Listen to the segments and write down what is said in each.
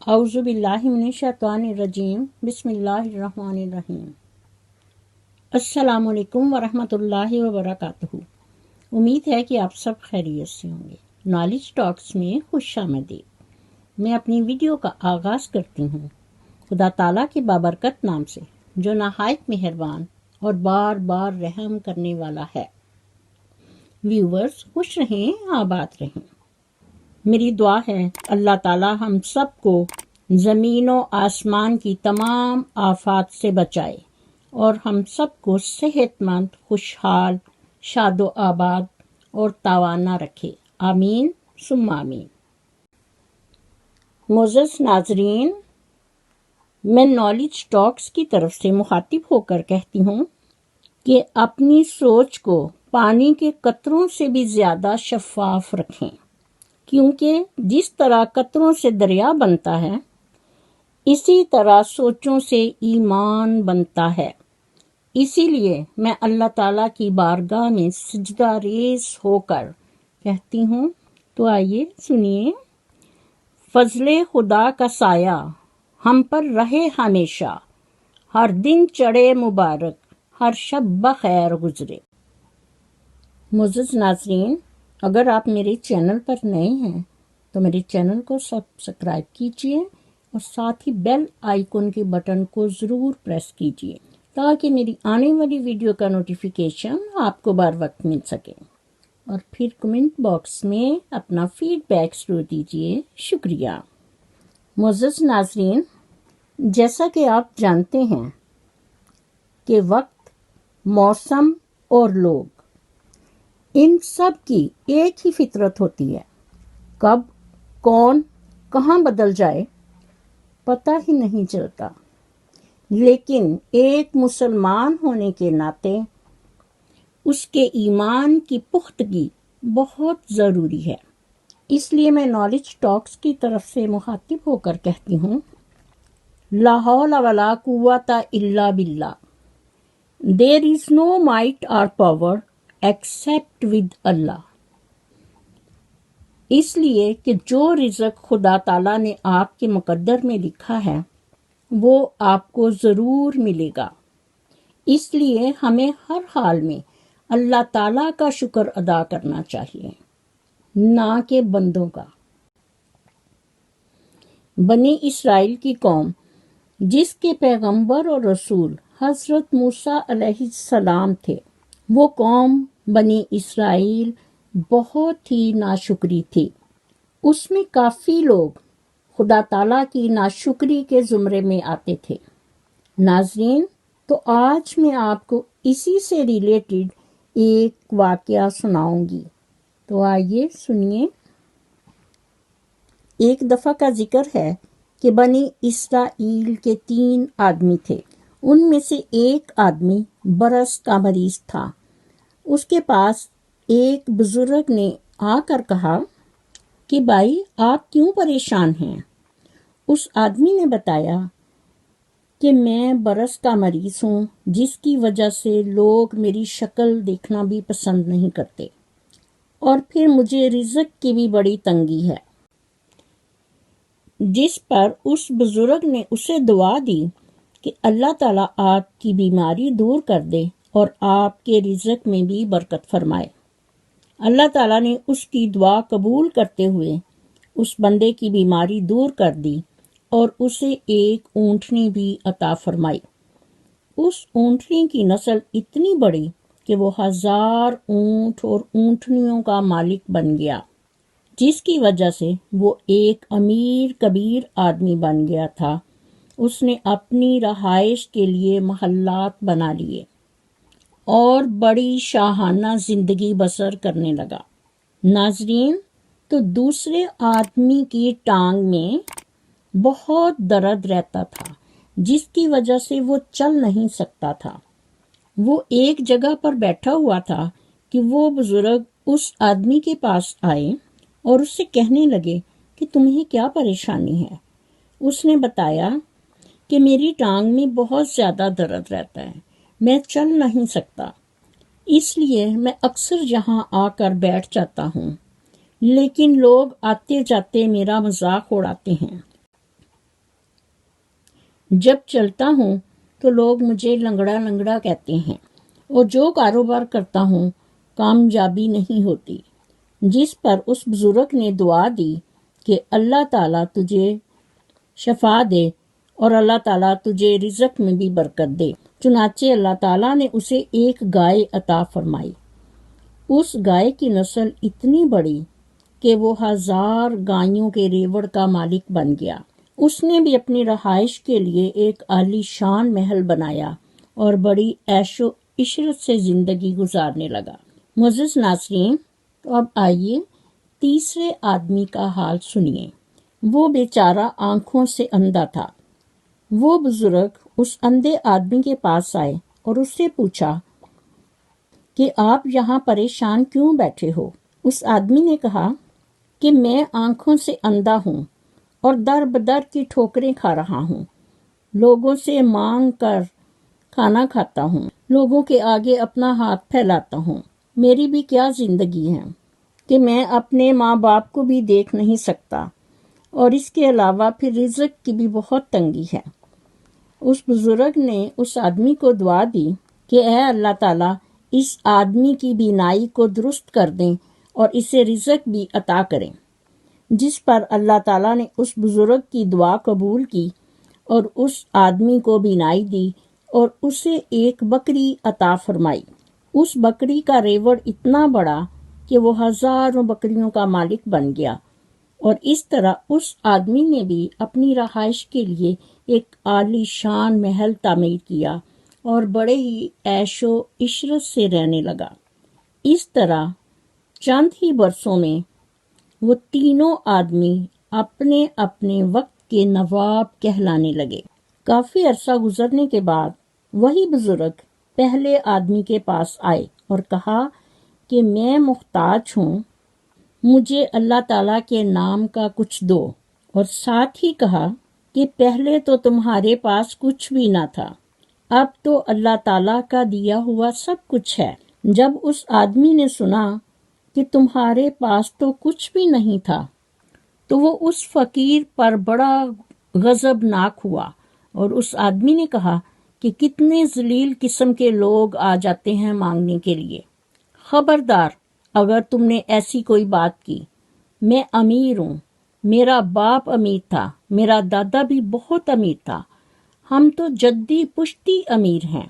اعوذ باللہ من الشیطان الرجیم بسم اللہ الرحمن الرحیم۔ السلام علیکم ورحمۃ اللہ وبرکاتہ۔ امید ہے کہ آپ سب خیریت سے ہوں گے۔ نالج ٹاکس میں خوش آمدید۔ میں اپنی ویڈیو کا آغاز کرتی ہوں خدا تعالیٰ کے بابرکت نام سے، جو نہایت مہربان اور بار بار رحم کرنے والا ہے۔ ویورز خوش رہیں، آباد رہیں۔ میری دعا ہے اللہ تعالیٰ ہم سب کو زمین و آسمان کی تمام آفات سے بچائے اور ہم سب کو صحت مند، خوشحال، شاد و آباد اور توانا رکھے، آمین ثم آمین۔ معزز ناظرین، میں نالج ٹاکس کی طرف سے مخاطب ہو کر کہتی ہوں کہ اپنی سوچ کو پانی کے قطروں سے بھی زیادہ شفاف رکھیں، کیونکہ جس طرح قطروں سے دریا بنتا ہے، اسی طرح سوچوں سے ایمان بنتا ہے۔ اسی لیے میں اللہ تعالیٰ کی بارگاہ میں سجدہ ریز ہو کر کہتی ہوں، تو آئیے سنیے۔ فضل خدا کا سایہ ہم پر رہے ہمیشہ، ہر دن چڑھے مبارک، ہر شب بخیر گزرے۔ معزز ناظرین، اگر آپ میرے چینل پر نئے ہیں تو میرے چینل کو سبسکرائب کیجیے اور ساتھ ہی بیل آئیکن کے بٹن کو ضرور پریس کیجیے تاکہ میری آنے والی ویڈیو کا نوٹیفیکیشن آپ کو بر وقت مل سکے، اور پھر کمنٹ باکس میں اپنا فیڈ بیک ضرور دیجیے۔ شکریہ۔ معزز ناظرین، جیسا کہ آپ جانتے ہیں کہ وقت، موسم اور لوگ، ان سب کی ایک ہی فطرت ہوتی ہے۔ کب، کون، کہاں بدل جائے پتہ ہی نہیں چلتا، لیکن ایک مسلمان ہونے کے ناطے اس کے ایمان کی پختگی بہت ضروری ہے۔ اس لیے میں نالج ٹاکس کی طرف سے مخاطب ہو کر کہتی ہوں، لا حول ولا قوت الا باللہ، دیر از نو مائٹ اور پاور ایکسپٹ ود اللہ۔ اس لیے کہ جو رزق خدا تعالیٰ نے آپ کے مقدر میں لکھا ہے وہ آپ کو ضرور ملے گا۔ اس لیے ہمیں ہر حال میں اللہ تعالیٰ کا شکر ادا کرنا چاہیے، نہ کہ بندوں کا۔ بنی اسرائیل کی قوم، جس کے پیغمبر اور رسول حضرت موسیٰ علیہ السلام تھے، وہ قوم بنی اسرائیل بہت ہی ناشکری تھی۔ اس میں کافی لوگ خدا تعالیٰ کی ناشکری کے زمرے میں آتے تھے۔ ناظرین، تو آج میں آپ کو اسی سے ریلیٹڈ ایک واقعہ سناؤں گی، تو آئیے سنیے۔ ایک دفعہ کا ذکر ہے کہ بنی اسرائیل کے 3 آدمی تھے۔ ان میں سے ایک آدمی برس کا مریض تھا۔ اس کے پاس ایک بزرگ نے آ کر کہا کہ بھائی، آپ کیوں پریشان ہیں؟ اس آدمی نے بتایا کہ میں برس کا مریض ہوں، جس کی وجہ سے لوگ میری شکل دیکھنا بھی پسند نہیں کرتے، اور پھر مجھے رزق کی بھی بڑی تنگی ہے۔ جس پر اس بزرگ نے اسے دعا دی کہ اللہ تعالیٰ آپ کی بیماری دور کر دے اور آپ کے رزق میں بھی برکت فرمائے۔ اللہ تعالیٰ نے اس کی دعا قبول کرتے ہوئے اس بندے کی بیماری دور کر دی اور اسے ایک اونٹنی بھی عطا فرمائی۔ اس اونٹنی کی نسل اتنی بڑی کہ وہ 1000 اونٹ اور اونٹنیوں کا مالک بن گیا، جس کی وجہ سے وہ ایک امیر کبیر آدمی بن گیا تھا۔ اس نے اپنی رہائش کے لیے محلات بنا لیے اور بڑی شاہانہ زندگی بسر کرنے لگا۔ ناظرین، تو دوسرے آدمی کی ٹانگ میں بہت درد رہتا تھا، جس کی وجہ سے وہ چل نہیں سکتا تھا۔ وہ ایک جگہ پر بیٹھا ہوا تھا کہ وہ بزرگ اس آدمی کے پاس آئے اور اس سے کہنے لگے کہ تمہیں کیا پریشانی ہے؟ اس نے بتایا کہ میری ٹانگ میں بہت زیادہ درد رہتا ہے، میں چل نہیں سکتا، اس لیے میں اکثر یہاں آ کر بیٹھ جاتا ہوں، لیکن لوگ آتے جاتے میرا مذاق اڑاتے ہیں۔ جب چلتا ہوں تو لوگ مجھے لنگڑا لنگڑا کہتے ہیں، اور جو کاروبار کرتا ہوں کامیابی نہیں ہوتی۔ جس پر اس بزرگ نے دعا دی کہ اللہ تعالیٰ تجھے شفا دے اور اللہ تعالیٰ تجھے رزق میں بھی برکت دے۔ چنانچہ اللہ تعالیٰ نے اسے ایک گائے عطا فرمائی۔ اس گائے کی نسل اتنی بڑی کہ وہ 1000 گایوں کے ریوڑ کا مالک بن گیا۔ اس نے بھی اپنی رہائش کے لیے ایک عالی شان محل بنایا اور بڑی عیش و عشرت سے زندگی گزارنے لگا۔ معزز ناظرین، تو اب آئیے تیسرے آدمی کا حال سنیے۔ وہ بیچارہ آنکھوں سے اندھا تھا۔ وہ بزرگ اس اندھے آدمی کے پاس آئے اور اس سے پوچھا کہ آپ یہاں پریشان کیوں بیٹھے ہو؟ اس آدمی نے کہا کہ میں آنکھوں سے اندھا ہوں اور در بدر کی ٹھوکریں کھا رہا ہوں، لوگوں سے مانگ کر کھانا کھاتا ہوں، لوگوں کے آگے اپنا ہاتھ پھیلاتا ہوں۔ میری بھی کیا زندگی ہے کہ میں اپنے ماں باپ کو بھی دیکھ نہیں سکتا، اور اس کے علاوہ پھر رزق کی بھی بہت تنگی ہے۔ اس بزرگ نے اس آدمی کو دعا دی کہ اے اللہ تعالیٰ، اس آدمی کی بینائی کو درست کر دیں اور اسے رزق بھی عطا کریں۔ جس پر اللہ تعالیٰ نے اس بزرگ کی دعا قبول کی اور اس آدمی کو بینائی دی اور اسے ایک بکری عطا فرمائی۔ اس بکری کا ریوڑ اتنا بڑا کہ وہ 1000 بکریوں کا مالک بن گیا، اور اس طرح اس آدمی نے بھی اپنی رہائش کے لیے ایک عالی شان محل تعمیر کیا اور بڑے ہی عیش و عشرت سے رہنے لگا۔ اس طرح چند ہی برسوں میں وہ تینوں آدمی اپنے اپنے وقت کے نواب کہلانے لگے۔ کافی عرصہ گزرنے کے بعد وہی بزرگ پہلے آدمی کے پاس آئے اور کہا کہ میں محتاج ہوں، مجھے اللہ تعالیٰ کے نام کا کچھ دو، اور ساتھ ہی کہا کہ پہلے تو تمہارے پاس کچھ بھی نہ تھا، اب تو اللہ تعالیٰ کا دیا ہوا سب کچھ ہے۔ جب اس آدمی نے سنا کہ تمہارے پاس تو کچھ بھی نہیں تھا تو وہ اس فقیر پر بڑا غضبناک ہوا، اور اس آدمی نے کہا کہ کتنے ذلیل قسم کے لوگ آ جاتے ہیں مانگنے کے لیے۔ خبردار اگر تم نے ایسی کوئی بات کی، میں امیر ہوں، میرا باپ امیر تھا، میرا دادا بھی بہت امیر تھا، ہم تو جدی پشتی امیر ہیں۔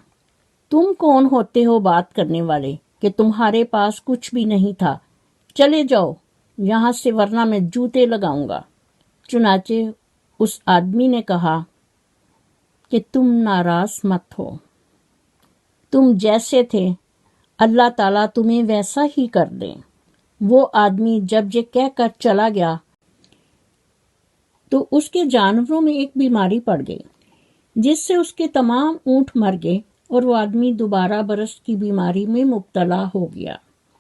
تم کون ہوتے ہو بات کرنے والے کہ تمہارے پاس کچھ بھی نہیں تھا؟ چلے جاؤ یہاں سے ورنہ میں جوتے لگاؤں گا۔ چنانچہ اس آدمی نے کہا کہ تم ناراض مت ہو، تم جیسے تھے اللہ تعالیٰ تمہیں ویسا ہی کر دیں۔ وہ آدمی جب یہ کہہ کر چلا گیا تو اس کے جانوروں میں ایک بیماری پڑ گئی جس سے اس کے تمام اونٹ مر گئے، اور وہ آدمی دوبارہ برس کی بیماری میں مبتلا ہو گیا۔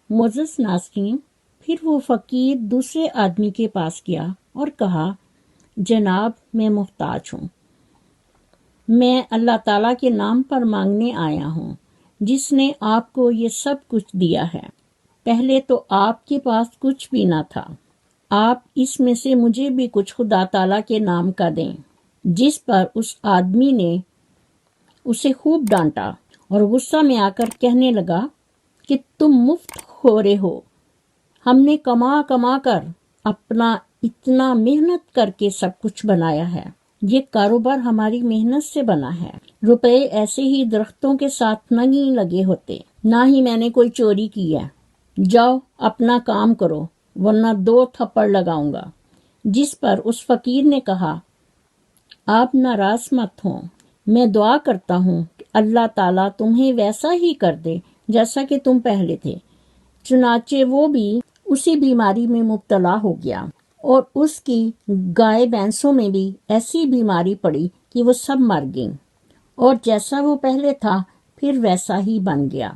معزز ناظرین، پھر وہ فقیر دوسرے آدمی کے پاس گیا اور کہا، جناب میں محتاج ہوں، میں اللہ تعالیٰ کے نام پر مانگنے آیا ہوں جس نے آپ کو یہ سب کچھ دیا ہے۔ پہلے تو آپ کے پاس کچھ بھی نہ تھا، آپ اس میں سے مجھے بھی کچھ خدا تعالیٰ کے نام کا دیں۔ جس پر اس آدمی نے اسے خوب ڈانٹا اور غصہ میں آ کر کہنے لگا کہ تم مفت خورے ہو، ہم نے کما کما کر اپنا اتنا محنت کر کے سب کچھ بنایا ہے، یہ کاروبار ہماری محنت سے بنا ہے، روپے ایسے ہی درختوں کے ساتھ نہیں لگے ہوتے، نہ ہی میں نے کوئی چوری کی ہے، جاؤ اپنا کام کرو ورنہ 2 تھپڑ لگاؤں گا۔ جس پر اس فقیر نے کہا، آپ ناراض مت ہوں، میں دعا کرتا ہوں کہ اللہ تعالیٰ تمہیں ویسا ہی کر دے جیسا کہ تم پہلے تھے۔ چنانچہ وہ بھی اسی بیماری میں مبتلا ہو گیا، اور اس کی گائے بھینسوں میں بھی ایسی بیماری پڑی کہ وہ سب مر گئیں، اور جیسا وہ پہلے تھا پھر ویسا ہی بن گیا۔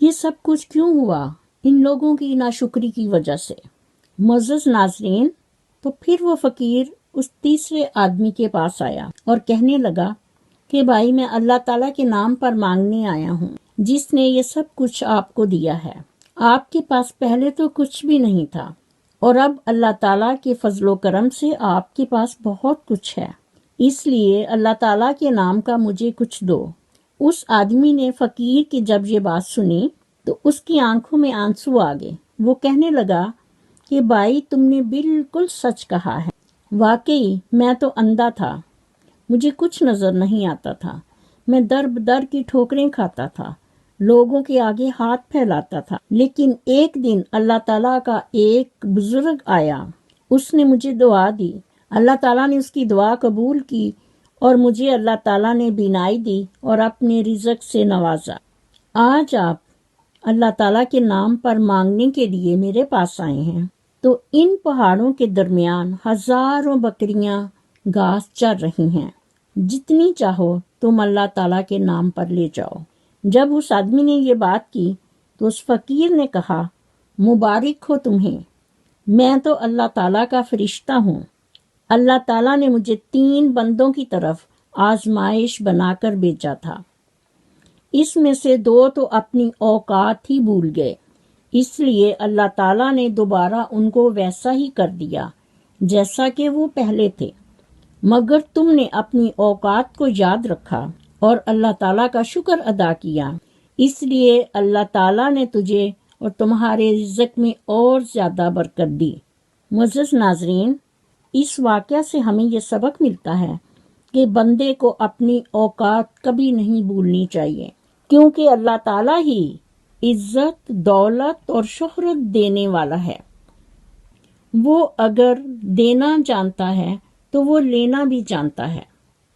یہ سب کچھ کیوں ہوا؟ ان لوگوں کی ناشکری کی وجہ سے۔ معزز ناظرین، تو پھر وہ فقیر اس تیسرے آدمی کے پاس آیا اور کہنے لگا کہ بھائی میں اللہ تعالیٰ کے نام پر مانگنے آیا ہوں جس نے یہ سب کچھ آپ کو دیا ہے۔ آپ کے پاس پہلے تو کچھ بھی نہیں تھا، اور اب اللہ تعالیٰ کے فضل و کرم سے آپ کے پاس بہت کچھ ہے۔ اس لیے اللہ تعالیٰ کے نام کا مجھے کچھ دو۔ اس آدمی نے فقیر کی جب یہ بات سنی تو اس کی آنکھوں میں آنسو آ گئے۔ وہ کہنے لگا کہ بھائی تم نے بالکل سچ کہا ہے، واقعی میں تو اندھا تھا، مجھے کچھ نظر نہیں آتا تھا، میں در بدر کی ٹھوکریں کھاتا تھا، لوگوں کے آگے ہاتھ پھیلاتا تھا، لیکن ایک دن اللہ تعالیٰ کا ایک بزرگ آیا، اس نے مجھے دعا دی، اللہ تعالیٰ نے اس کی دعا قبول کی اور مجھے اللہ تعالیٰ نے بینائی دی اور اپنے رزق سے نوازا۔ آج آپ اللہ تعالیٰ کے نام پر مانگنے کے لیے میرے پاس آئے ہیں تو ان پہاڑوں کے درمیان ہزاروں بکریاں گھاس چر رہی ہیں، جتنی چاہو تم اللہ تعالیٰ کے نام پر لے جاؤ۔ جب اس آدمی نے یہ بات کی تو اس فقیر نے کہا، مبارک ہو تمہیں، میں تو اللہ تعالیٰ کا فرشتہ ہوں۔ اللہ تعالیٰ نے مجھے 3 بندوں کی طرف آزمائش بنا کر بھیجا تھا، اس میں سے 2 تو اپنی اوقات ہی بھول گئے، اس لیے اللہ تعالیٰ نے دوبارہ ان کو ویسا ہی کر دیا جیسا کہ وہ پہلے تھے، مگر تم نے اپنی اوقات کو یاد رکھا اور اللہ تعالیٰ کا شکر ادا کیا، اس لیے اللہ تعالیٰ نے تجھے اور تمہارے رزق میں اور زیادہ برکت دی۔ معزز ناظرین، اس واقعہ سے ہمیں یہ سبق ملتا ہے کہ بندے کو اپنی اوقات کبھی نہیں بھولنی چاہیے، کیونکہ اللہ تعالیٰ ہی عزت، دولت اور شہرت دینے والا ہے۔ وہ اگر دینا جانتا ہے تو وہ لینا بھی جانتا ہے،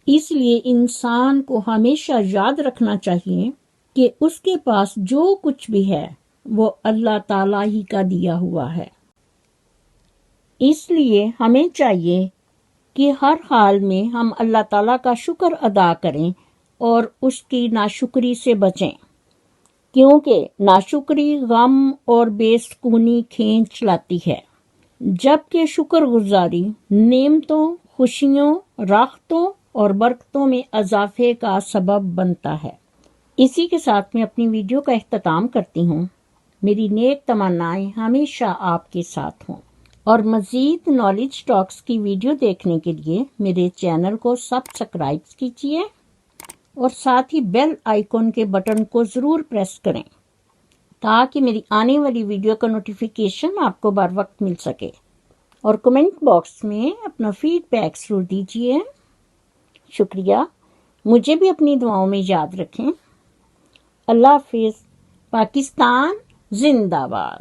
اس لیے انسان کو ہمیشہ یاد رکھنا چاہیے کہ اس کے پاس جو کچھ بھی ہے وہ اللہ تعالیٰ ہی کا دیا ہوا ہے۔ اس لیے ہمیں چاہیے کہ ہر حال میں ہم اللہ تعالیٰ کا شکر ادا کریں اور اس کی ناشکری سے بچیں، کیونکہ ناشکری غم اور بے سکونی کھینچ لاتی ہے، جبکہ شکر گزاری نعمتوں، خوشیوں، راحتوں اور برکتوں میں اضافے کا سبب بنتا ہے۔ اسی کے ساتھ میں اپنی ویڈیو کا اختتام کرتی ہوں۔ میری نیک تمنائیں ہمیشہ آپ کے ساتھ ہوں، اور مزید نالج ٹاکس کی ویڈیو دیکھنے کے لیے میرے چینل کو سبسکرائب کیجیے اور ساتھ ہی بیل آئیکن کے بٹن کو ضرور پریس کریں تاکہ میری آنے والی ویڈیو کا نوٹیفیکیشن آپ کو بر وقت مل سکے، اور کمنٹ باکس میں اپنا فیڈ بیک ضرور دیجیے۔ شکریہ، مجھے بھی اپنی دعاؤں میں یاد رکھیں۔ اللہ حافظ۔ پاکستان زندہ باد۔